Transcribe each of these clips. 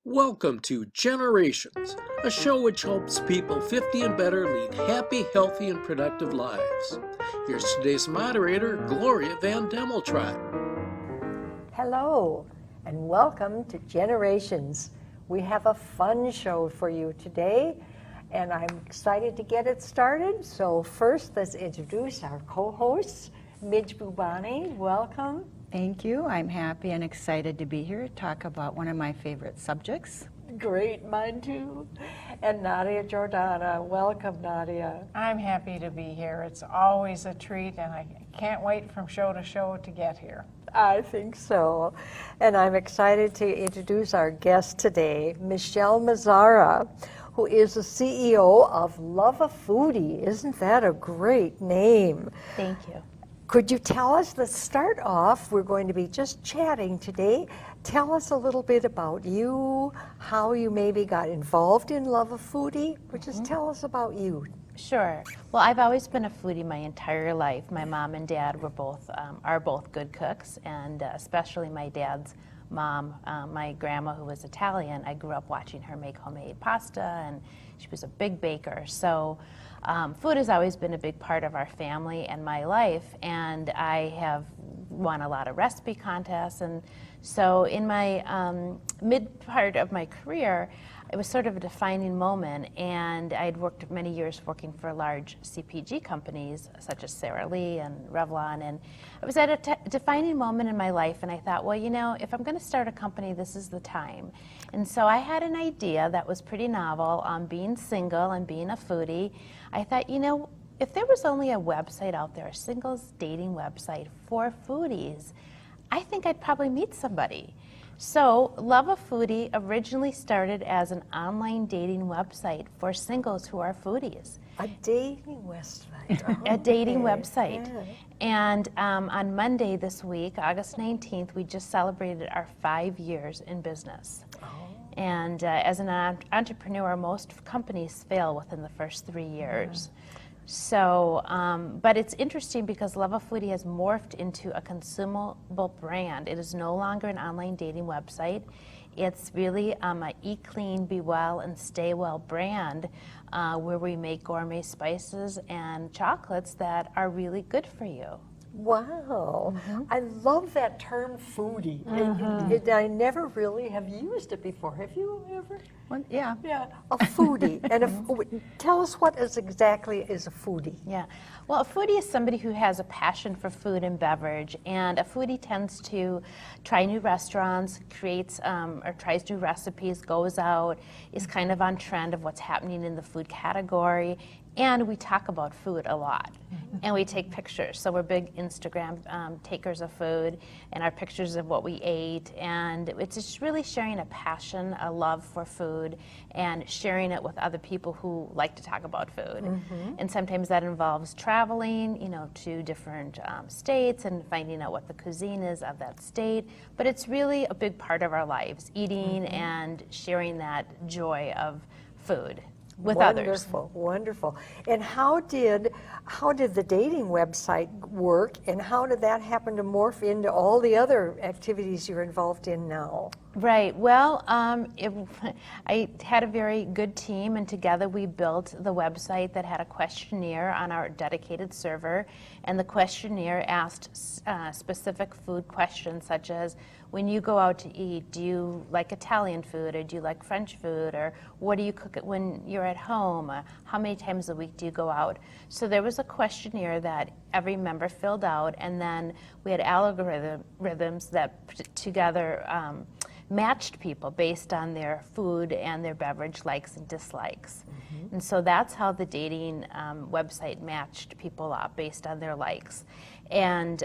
Welcome to Generations, a show which helps people 50 and better lead happy, healthy, and productive lives. Here's today's moderator, Gloria Van Demeltrot. Hello, and welcome to Generations. We have a fun show for you today, and I'm excited to get it started. So first, let's introduce our co-hosts. Midge Bubani, welcome. Thank you. I'm happy and excited to be here to talk about one of my favorite subjects. Great, mine too. And Nadia Jordana, welcome Nadia. I'm happy to be here. It's always a treat, and I can't wait from show to show to get here. I think so. And I'm excited to introduce our guest today, Michelle Mazzarra, who is the CEO of Luvafoodie. Isn't that a great name? Thank you. Could you tell us, let's start off, we're going to be just chatting today. Tell us a little bit about you, how you maybe got involved in Luvafoodie, or just tell us about you. Sure. Well, I've always been a foodie my entire life. My mom and dad were both are both good cooks, and especially my dad's mom, my grandma, who was Italian. I grew up watching her make homemade pasta, and she was a big baker. So food has always been a big part of our family and my life, and I have won a lot of recipe contests. And so in my mid part of my career, it was sort of a defining moment, and I'd worked many years working for large CPG companies such as Sara Lee and Revlon, and it was at a defining moment in my life, and I thought, well, you know, if I'm going to start a company, this is the time. And so I had an idea that was pretty novel on being single and being a foodie. I thought, you know, if there was only a website out there, a singles dating website for foodies, I think I'd probably meet somebody. So Luvafoodie originally started as an online dating website for singles who are foodies. A dating website. A dating Okay. website. Yeah. And on Monday this week, August 19th, we just celebrated our 5 years in business. And as an entrepreneur, most companies fail within the first 3 years. So, but it's interesting because Luvafoodie has morphed into a consumable brand. It is no longer an online dating website. It's really a eat clean, be well, and stay well brand where we make gourmet spices and chocolates that are really good for you. Wow, I love that term foodie. I never really have used it before. Have you ever? Well, yeah. Yeah, a foodie. And tell us what exactly is a foodie. Yeah. Well, a foodie is somebody who has a passion for food and beverage, and a foodie tends to try new restaurants, creates or tries new recipes, goes out, is kind of on trend of what's happening in the food category, and we talk about food a lot, and we take pictures. So we're big Instagram takers of food, and our pictures of what we ate, and it's just really sharing a passion, a love for food, and sharing it with other people who like to talk about food. And sometimes that involves traveling, you know, to different states and finding out what the cuisine is of that state. But it's really a big part of our lives, eating and sharing that joy of food with others. Wonderful, wonderful. And how did the dating website work, and how did that happen to morph into all the other activities you're involved in now? Right. Well, I had a very good team, and together we built the website that had a questionnaire on our dedicated server, and the questionnaire asked specific food questions such as, when you go out to eat, do you like Italian food, or do you like French food, or what do you cook when you're at home? How many times a week do you go out? So there was a questionnaire that every member filled out, and then we had algorithms that put together matched people based on their food and their beverage likes and dislikes. And so that's how the dating website matched people up based on their likes. And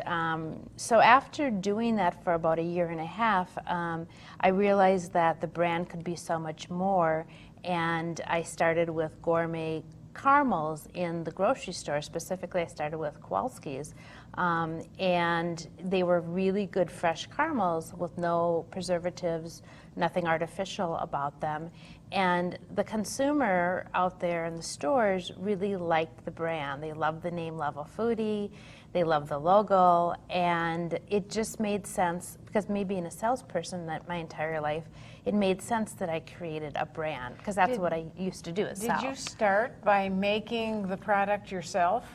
so after doing that for about a year and a half, I realized that the brand could be so much more, and I started with gourmet caramels in the grocery store. Specifically, I started with Kowalski's And they were really good fresh caramels with no preservatives, nothing artificial about them. And the consumer out there in the stores really liked the brand. They loved the name Luvafoodie, they loved the logo, and it just made sense, because me being a salesperson that my entire life, it made sense that I created a brand, because that's what I used to do, is sell. Did you start by making the product yourself?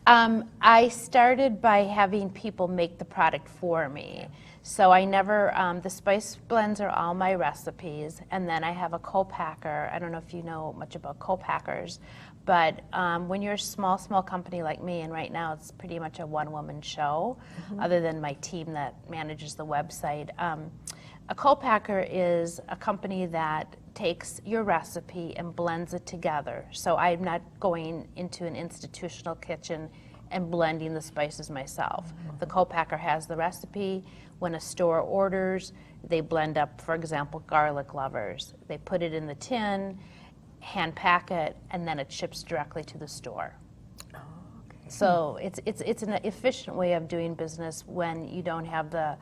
I started by having people make the product for me. So I never, the spice blends are all my recipes, and then I have a co-packer. I don't know if you know much about co-packers, but when you're a small company like me, and right now it's pretty much a one-woman show, other than my team that manages the website, a co-packer is a company that takes your recipe and blends it together. So I'm not going into an institutional kitchen and blending the spices myself. The co-packer has the recipe. When a store orders, they blend up, for example, garlic lovers. They put it in the tin, hand pack it, and then it ships directly to the store. Oh, okay. So it's an efficient way of doing business when you don't have the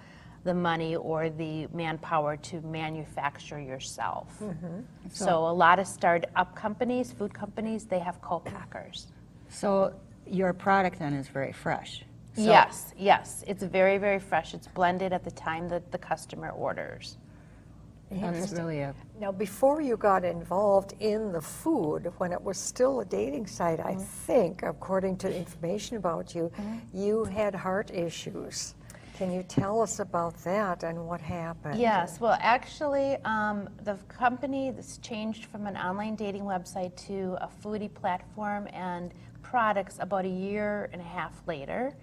money or the manpower to manufacture yourself. So a lot of start-up companies, food companies, they have co-packers. So your product then is very fresh. So Yes, it's very, very fresh. It's blended at the time that the customer orders. That's really a Now, before you got involved in the food, when it was still a dating site, I think, according to information about you, you had heart issues. Can you tell us about that and what happened? Yes, well, actually, the company that's changed from an online dating website to a foodie platform and products about a year and a half later.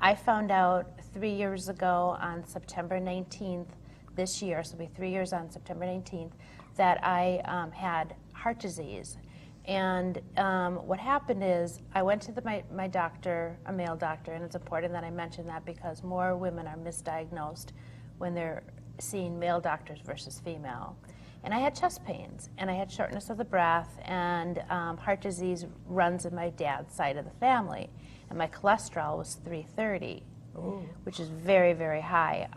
I found out 3 years ago on September 19th this year, so it'll be 3 years on September 19th, that I had heart disease. And what happened is I went to my doctor, a male doctor, and it's important that I mention that because more women are misdiagnosed when they're seeing male doctors versus female. And I had chest pains, and I had shortness of the breath, and heart disease runs in my dad's side of the family. And my cholesterol was 330, which is very, very high.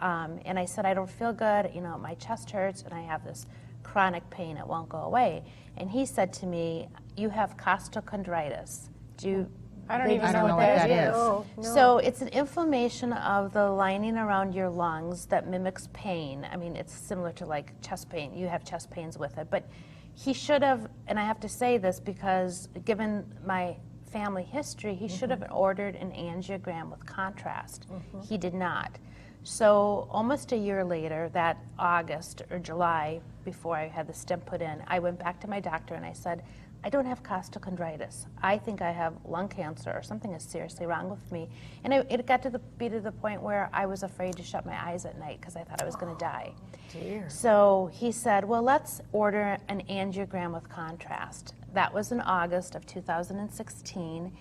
And I said, I don't feel good, my chest hurts, and I have this chronic pain, it won't go away. And he said to me, you have costochondritis. I don't even know what that that is. is. No. So it's an inflammation of the lining around your lungs that mimics pain. I mean, it's similar to like chest pain. You have chest pains with it. But he should have, and I have to say this because given my family history, he should have ordered an angiogram with contrast. He did not. So almost a year later, that August or July, before I had the stent put in, I went back to my doctor and I said, I don't have costochondritis. I think I have lung cancer or something is seriously wrong with me. And it got to be to the point where I was afraid to shut my eyes at night because I thought I was going to die. Dear. So he said, well, let's order an angiogram with contrast. That was in August of 2016.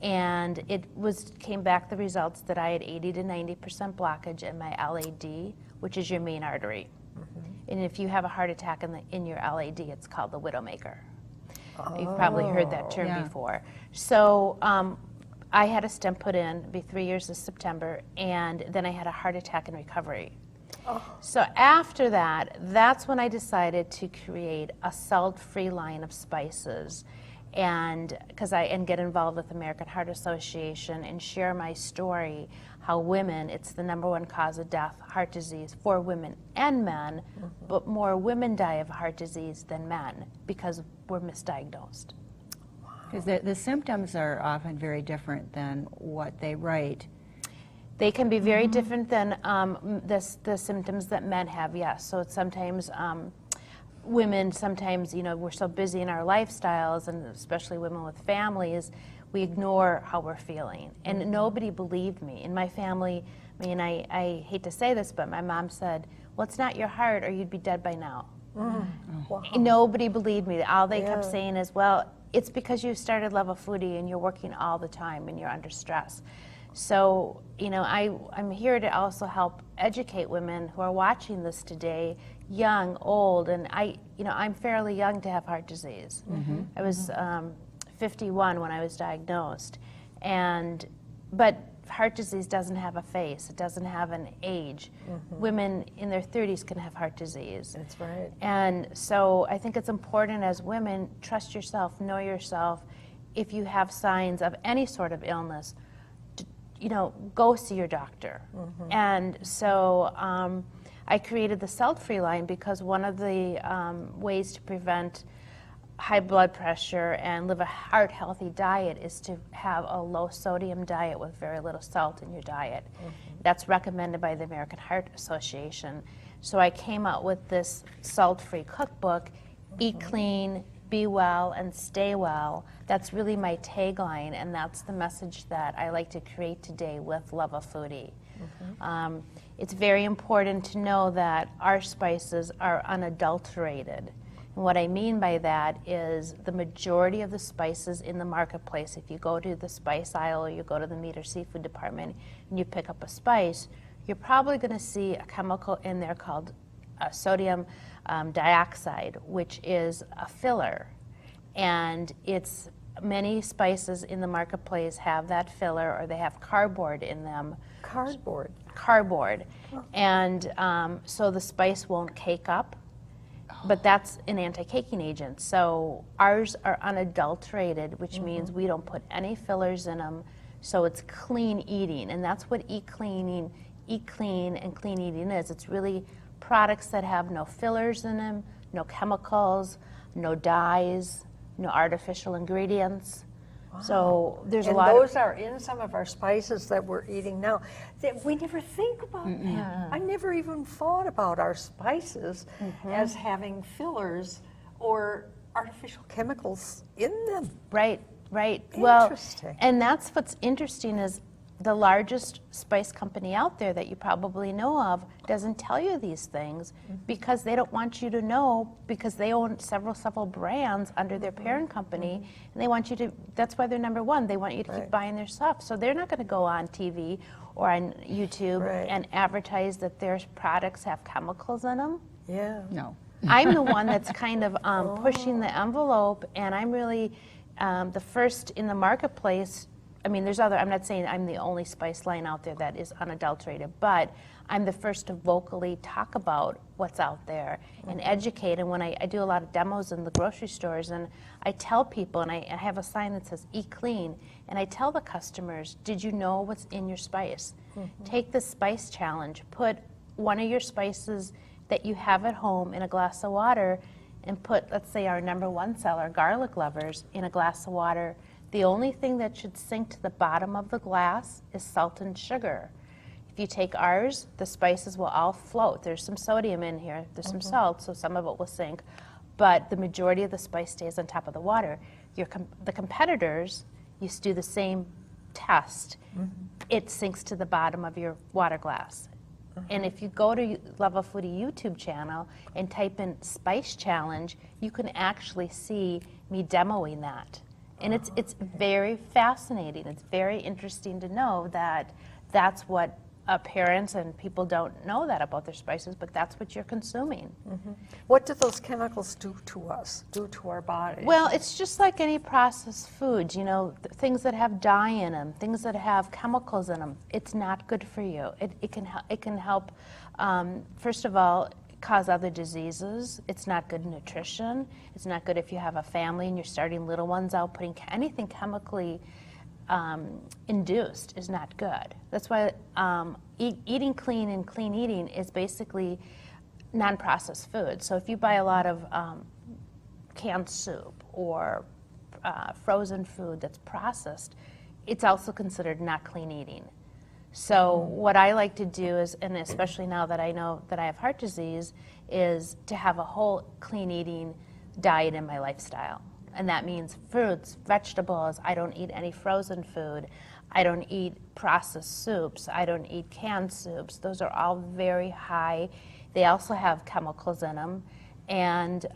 And it came back the results that I had 80 to 90% blockage in my LAD, which is your main artery. And if you have a heart attack in your LAD, it's called the widowmaker. You've probably heard that term before. So I had a stent put in, it'll be 3 years this September, and then I had a heart attack in recovery. So after that, that's when I decided to create a salt-free line of spices and get involved with American Heart Association and share my story, how women, it's the #1 cause of death, heart disease, for women and men, but more women die of heart disease than men because we're misdiagnosed. Because the symptoms are often very different than what they write. They can be very different than the symptoms that men have, yes. So it's sometimes women, we're so busy in our lifestyles, and especially women with families, we ignore how we're feeling. And nobody believed me. In my family, I hate to say this, but my mom said, well, it's not your heart or you'd be dead by now. Wow. Nobody believed me. All they kept saying is, well, it's because you started Luvafoodie and you're working all the time and you're under stress. So, I'm here to also help educate women who are watching this today, young, old, and I'm fairly young to have heart disease. I was 51 when I was diagnosed, but heart disease doesn't have a face. It doesn't have an age. Women in their 30s can have heart disease. That's right. And so I think it's important as women, trust yourself, know yourself. If you have signs of any sort of illness, go see your doctor. And so I created the salt-free line because one of the ways to prevent high blood pressure and live a heart-healthy diet is to have a low-sodium diet with very little salt in your diet. That's recommended by the American Heart Association. So I came out with this salt-free cookbook, Eat Clean, Be Well, and Stay Well. That's really my tagline, and that's the message that I like to create today with Luvafoodie. It's very important to know that our spices are unadulterated. And what I mean by that is the majority of the spices in the marketplace, if you go to the spice aisle or you go to the meat or seafood department and you pick up a spice, you're probably going to see a chemical in there called sodium dioxide, which is a filler. And many spices in the marketplace have that filler, or they have cardboard in them. Cardboard. And so the spice won't cake up, but that's an anti-caking agent. So ours are unadulterated, which means we don't put any fillers in them, so it's clean eating. And that's what Eat Clean and clean eating is. It's really products that have no fillers in them, no chemicals, no dyes, no artificial ingredients. So there's a lot And those are in some of our spices that we're eating now. We never think about that. I never even thought about our spices as having fillers or artificial chemicals in them. Right. Interesting. Well, and that's what's interesting is the largest spice company out there that you probably know of doesn't tell you these things because they don't want you to know, because they own several brands under their parent company, and they want you to, that's why they're number one. They want you to keep buying their stuff. So they're not going to go on TV or on YouTube and advertise that their products have chemicals in them. Yeah. No. I'm the one that's kind of pushing the envelope, and I'm really the first in the marketplace. I mean, I'm not saying I'm the only spice line out there that is unadulterated, but I'm the first to vocally talk about what's out there and educate. And when I do a lot of demos in the grocery stores, and I tell people, and I have a sign that says Eat Clean, and I tell the customers, did you know what's in your spice? Take the spice challenge. Put one of your spices that you have at home in a glass of water, and put, let's say, our number one seller, garlic lovers, in a glass of water. The only thing that should sink to the bottom of the glass is salt and sugar. If you take ours, the spices will all float. There's some sodium in here, there's some salt, so some of it will sink, but the majority of the spice stays on top of the water. The competitors used to do the same test. It sinks to the bottom of your water glass. And if you go to Luvafoodie YouTube channel and type in Spice Challenge, you can actually see me demoing that. And it's very fascinating. It's very interesting to know that that's what parents and people don't know that about their spices, but that's what you're consuming. What do those chemicals do to us, do to our bodies? Well, it's just like any processed foods, things that have dye in them, things that have chemicals in them. It's not good for you. It can help, first of all, cause other diseases. It's not good nutrition. It's not good if you have a family and you're starting little ones out. Putting anything chemically induced is not good. That's why eating clean and clean eating is basically non-processed food. So if you buy a lot of canned soup or frozen food that's processed, it's also considered not clean eating. So what I like to do is, and especially now that I know that I have heart disease, is to have a whole clean eating diet in my lifestyle. And that means fruits, vegetables. I don't eat any frozen food. I don't eat processed soups. I don't eat canned soups. Those are all very high. They also have chemicals in them. And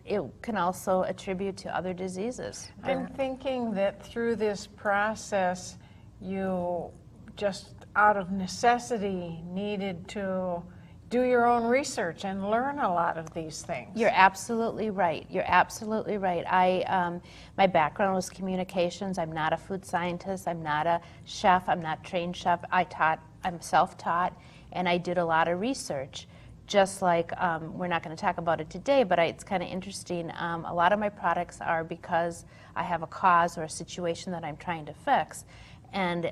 it can also attribute to other diseases. I'm thinking that through this process, you just out of necessity needed to do your own research and learn a lot of these things. You're absolutely right. You're absolutely right. My background was communications. I'm not a food scientist. I'm not a chef. I'm not trained chef. I'm self-taught, and I did a lot of research. Just like, we're not going to talk about it today, but it's kind of interesting. A lot of my products are because I have a cause or a situation that I'm trying to fix. And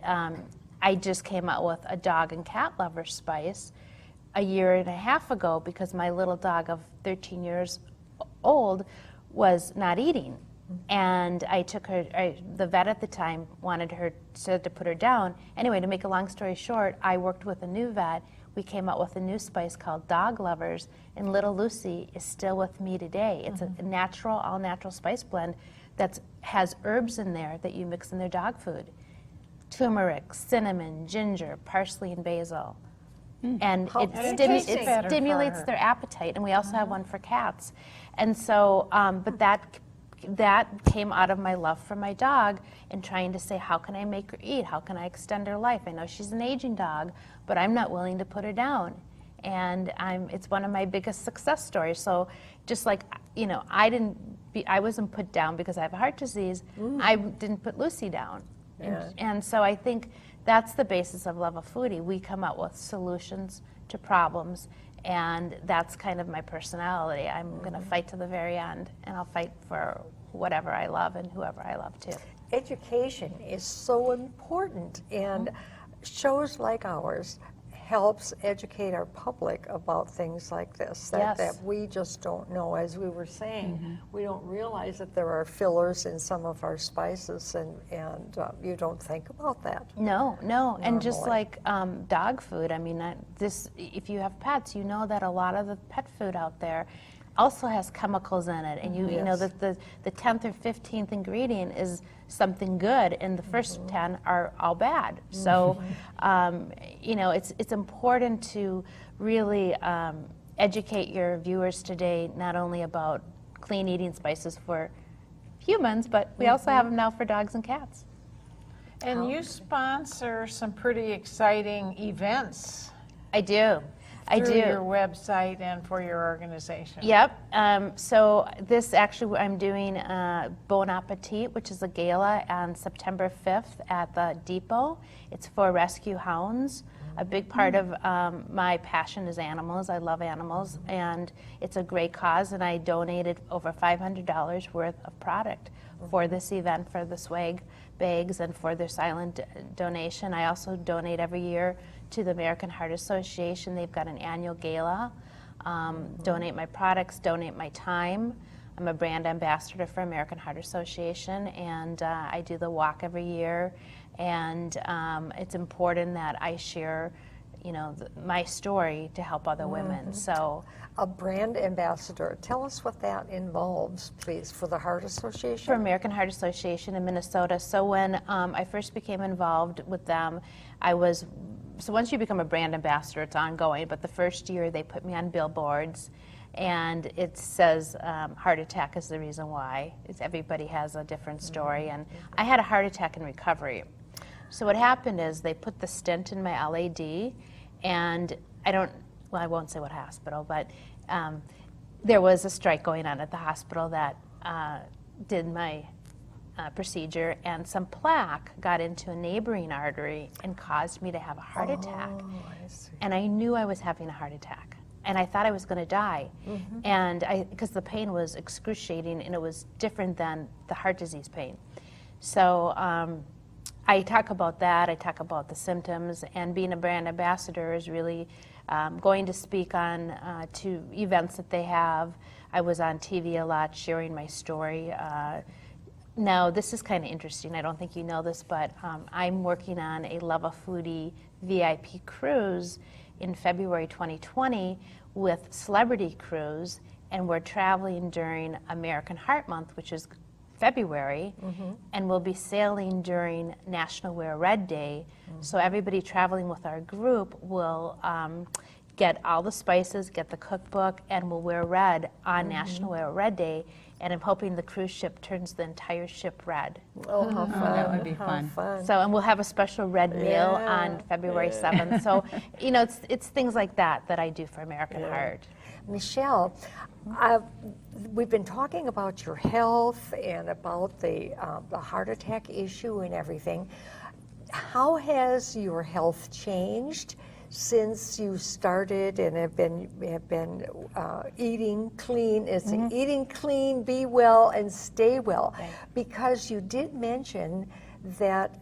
I just came out with a dog and cat lover spice a year and a half ago because my little dog of 13 years old was not eating. And I took her, the vet at the time said to put her down. Anyway, to make a long story short, I worked with a new vet. We came out with a new spice called Dog Lovers, and little Lucy is still with me today. It's a natural, all natural spice blend that has herbs in there that you mix in their dog food. Turmeric, cinnamon, ginger, parsley, and basil. And it stimulates their appetite. And we also have one for cats. And so, but that came out of my love for my dog and trying to say, how can I make her eat? How can I extend her life? I know she's an aging dog, but I'm not willing to put her down. And it's one of my biggest success stories. So just like, you know, I wasn't put down because I have a heart disease. I didn't put Lucy down. Yeah. And so I think that's the basis of Luvafoodie. We come up with solutions to problems, and that's kind of my personality. I'm going to fight to the very end, and I'll fight for whatever I love and whoever I love too. Education is so important, and shows like ours helps educate our public about things like this that we just don't know. As we were saying, we don't realize that there are fillers in some of our spices, and you don't think about that. No, and just Normally. like dog food, I mean, if you have pets, you know that a lot of the pet food out there also has chemicals in it, and you know that the 10th or 15th ingredient is something good, and the first 10 are all bad. So, you know, it's important to really educate your viewers today, not only about clean eating spices for humans, but we also have them now for dogs and cats. And you sponsor some pretty exciting events. I do. Through your website and for your organization. Yep. So this actually, I'm doing Bon Appetit, which is a gala on September 5th at the Depot. It's for rescue hounds. A big part of my passion is animals. I love animals, and it's a great cause, and I donated over $500 worth of product for this event, for the swag bags and for their silent donation. I also donate every year to the American Heart Association. They've got an annual gala. Donate my products, donate my time. I'm a brand ambassador for American Heart Association, and I do the walk every year. And it's important that I share, you know, my story to help other women. So, A brand ambassador. Tell us what that involves, please, for the Heart Association. for American Heart Association in Minnesota. So when I first became involved with them, so once you become a brand ambassador, it's ongoing, but the first year they put me on billboards, and it says heart attack is the reason why. Everybody has a different story, and I had a heart attack in recovery. So what happened is they put the stent in my LAD, and I won't say what hospital, but there was a strike going on at the hospital that did my procedure, and some plaque got into a neighboring artery and caused me to have a heart attack. I see. And I knew I was having a heart attack, and I thought I was going to die. And because the pain was excruciating, and it was different than the heart disease pain. So I talk about that. I talk about the symptoms, and being a brand ambassador is really going to speak on to events that they have. I was on TV a lot sharing my story. Now, this is kind of interesting. I don't think you know this, but I'm working on a Luvafoodie VIP cruise in February 2020 with Celebrity Cruise, and we're traveling during American Heart Month, which is February, and we'll be sailing during National Wear Red Day. So everybody traveling with our group will get all the spices, get the cookbook, and we'll wear red on National Wear Red Day. And I'm hoping the cruise ship turns the entire ship red. Oh, how fun. that would be How fun. So, and we'll have a special red meal on February 7th. So, you know, it's things like that that I do for American Heart. Michelle, we've been talking about your health and about the heart attack issue and everything. How has your health changed since you started and have been eating clean? It's eating clean, be well, and stay well. Right. Because you did mention that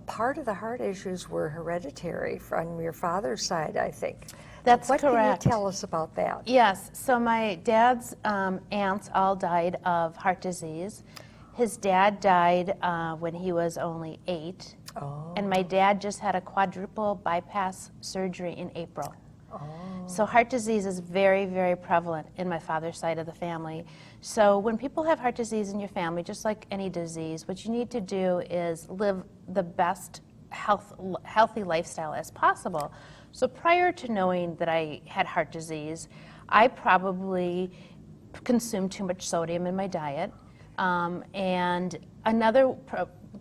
part of the heart issues were hereditary from your father's side, I think. That's what correct. Can you tell us about that? Yes, so my dad's aunts all died of heart disease. His dad died when he was only 8. Oh. And my dad just had a quadruple bypass surgery in April. Oh. So heart disease is very, very prevalent in my father's side of the family. So when people have heart disease in your family, just like any disease, what you need to do is live the best healthy lifestyle as possible. So prior to knowing that I had heart disease, I probably consumed too much sodium in my diet. And another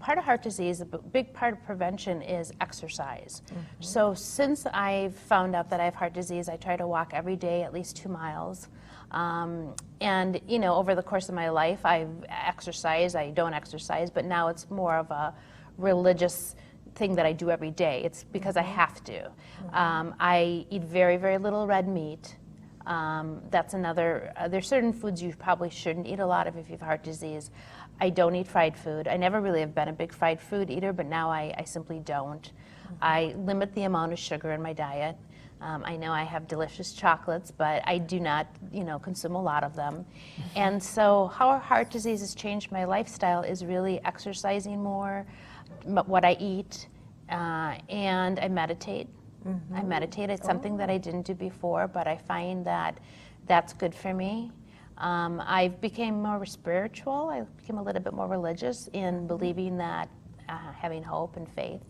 part of heart disease, a big part of prevention is exercise. So since I've found out that I have heart disease, I try to walk every day at least 2 miles. And, you know, over the course of my life, I've exercised, I don't exercise, but now it's more of a religious thing that I do every day. It's because I have to. I eat very, very little red meat. That's another, there's certain foods you probably shouldn't eat a lot of if you have heart disease. I don't eat fried food. I never really have been a big fried food eater, but now I simply don't. I limit the amount of sugar in my diet. I know I have delicious chocolates, but I do not, you know, consume a lot of them. And so how heart disease has changed my lifestyle is really exercising more, what I eat, and I meditate. I meditate. It's something that I didn't do before, but I find that that's good for me. I've become more spiritual. I became a little bit more religious in believing that having hope and faith,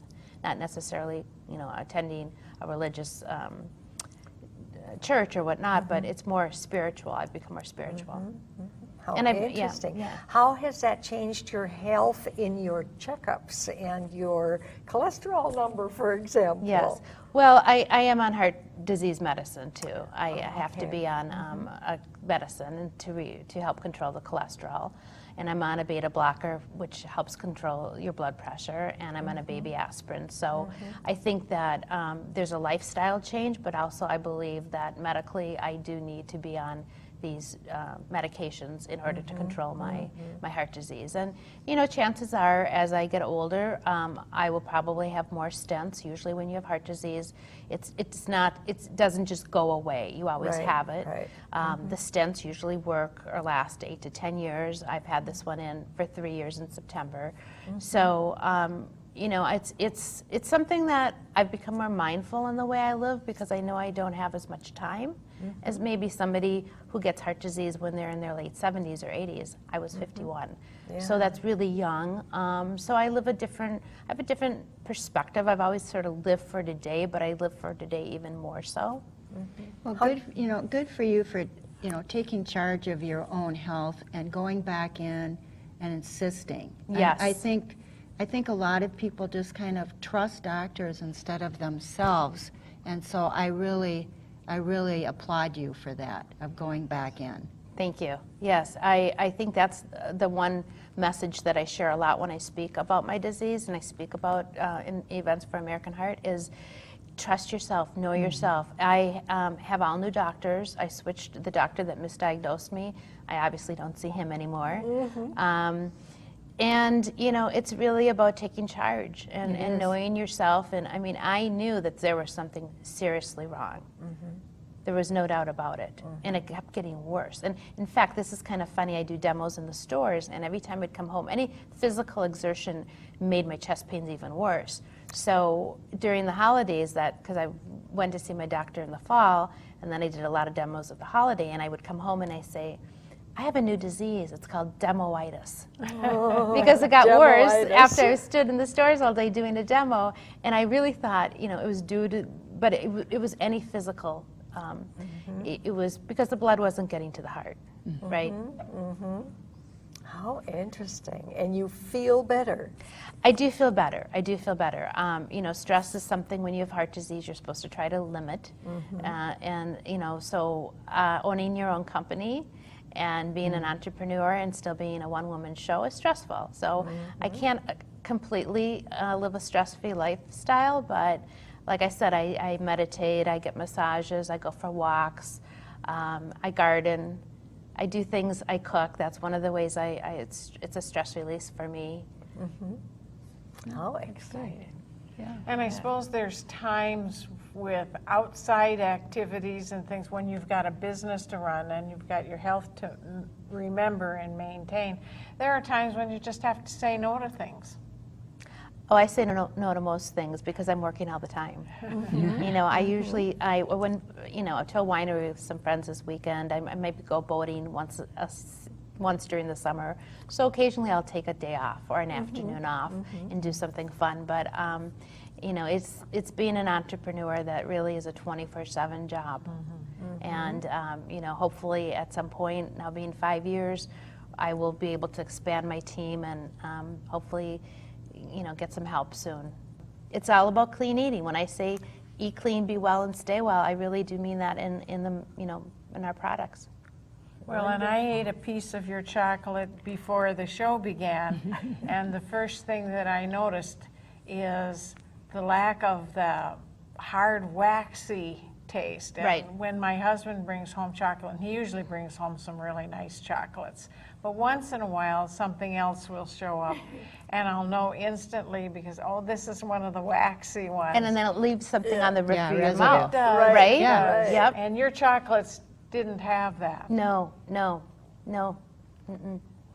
not necessarily, you know, attending a religious church or whatnot, but it's more spiritual. I've become more spiritual. How And interesting. yeah. How has that changed your health in your checkups and your cholesterol number, for example? Yes. Well, I am on heart disease medicine too. I have to be on a medicine to help control the cholesterol. And I'm on a beta blocker, which helps control your blood pressure, and I'm on a baby aspirin. So I think that there's a lifestyle change, but also I believe that medically I do need to be on these medications in order to control my heart disease. And, you know, chances are as I get older, I will probably have more stents. Usually when you have heart disease, it doesn't just go away. You always have it. Right. The stents usually work or last 8 to 10 years. I've had this one in for 3 years in September. So, you know, it's something that I've become more mindful in the way I live because I know I don't have as much time as maybe somebody who gets heart disease when they're in their late 70s or 80s. I was 51, so that's really young. So I have a different perspective. I've always sort of lived for today, but I live for today even more so. Well, good for you for, you know, taking charge of your own health and going back in and insisting. Yes. I think a lot of people just kind of trust doctors instead of themselves, and so I really applaud you for that, of going back in. Thank you. Yes, I think that's the one message that I share a lot when I speak about my disease and I speak about in events for American Heart is trust yourself, know yourself. I have all new doctors. I switched the doctor that misdiagnosed me. I obviously don't see him anymore. And, you know, it's really about taking charge and knowing yourself. And, I mean, I knew that there was something seriously wrong. There was no doubt about it. And it kept getting worse. And, in fact, this is kind of funny. I do demos in the stores, and every time I'd come home, any physical exertion made my chest pains even worse. So during the holidays, because I went to see my doctor in the fall, and then I did a lot of demos at the holiday, and I would come home and I say, I have a new disease. It's called demoitis. Because it got worse after I stood in the stores all day doing a demo. And I really thought, you know, it was due to, but it was any physical It was because the blood wasn't getting to the heart, right? How interesting. And you feel better. I do feel better. I do feel better. You know, stress is something when you have heart disease you're supposed to try to limit. And, you know, so owning your own company and being an entrepreneur and still being a one-woman show is stressful. So I can't completely live a stress-free lifestyle, but like I said, I meditate, I get massages, I go for walks, I garden, I do things, I cook. That's one of the ways it's a stress release for me. How exciting. And I suppose there's times with outside activities and things when you've got a business to run and you've got your health to remember and maintain. There are times when you just have to say no to things. Oh, I say no to most things because I'm working all the time. You know, I usually, to a winery with some friends this weekend. I maybe go boating once during the summer. So occasionally I'll take a day off or an afternoon off and do something fun. But, you know, it's being an entrepreneur that really is a 24/7 job. And, you know, hopefully at some point, now being 5 years, I will be able to expand my team and hopefully, you know, get some help soon. It's all about clean eating. When I say eat clean, be well, and stay well, I really do mean that in our products. Well, and I ate a piece of your chocolate before the show began, and the first thing that I noticed is the lack of the hard, waxy taste. And Right. when my husband brings home chocolate, and he usually brings home some really nice chocolates, but once in a while something else will show up, and I'll know instantly because, oh, this is one of the waxy ones. And then it leaves something on the roof of your residue. mouth, Right. right? Yeah. Yep. And your chocolates didn't have that. No.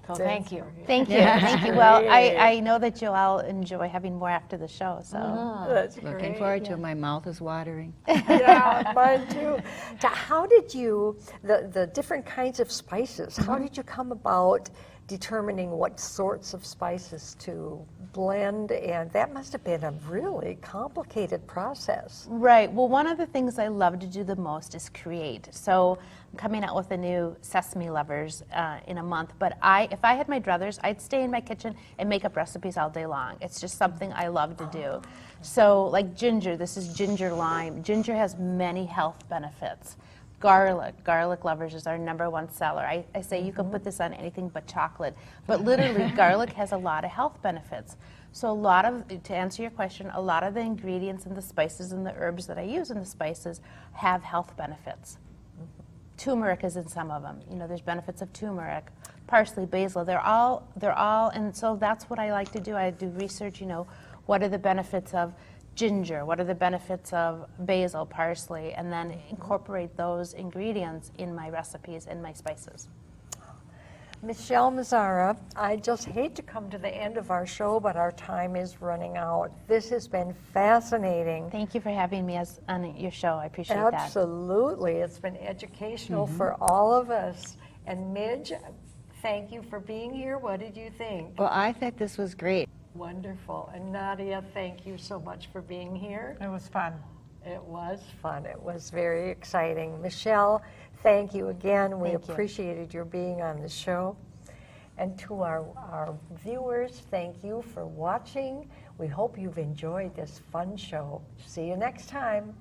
So thank you. Thank you. Thank you. Well, I know that you'll all enjoy having more after the show. So That's Looking great. forward to it. My mouth is watering. Yeah, mine too. How did you, the different kinds of spices, how did you come about determining what sorts of spices to blend? And that must have been a really complicated process. Right. Well, one of the things I love to do the most is create. So I'm coming out with a new Sesame Lovers in a month. But if I had my druthers, I'd stay in my kitchen and make up recipes all day long. It's just something I love to do. So like ginger, this is ginger lime. Ginger has many health benefits. Garlic lovers is our #1 seller. I say you can put this on anything but chocolate, but literally garlic has a lot of health benefits. So to answer your question, a lot of the ingredients and the spices and the herbs that I use in the spices have health benefits. Turmeric is in some of them. You know, there's benefits of turmeric, parsley, basil. They're all, and so that's what I like to do. I do research, you know, what are the benefits of ginger, what are the benefits of basil, parsley, and then incorporate those ingredients in my recipes and my spices. Michelle Mazzarra, I just hate to come to the end of our show, but our time is running out. This has been fascinating. Thank you for having me on your show. I appreciate that. Absolutely. It's been educational for all of us. And Midge, thank you for being here. What did you think? Well, I think this was great. Wonderful. And Nadia, thank you so much for being here. It was fun. It was fun. It was very exciting. Michelle, thank you again. We Thank you. appreciated your being on the show. And to our viewers, thank you for watching. We hope you've enjoyed this fun show. See you next time.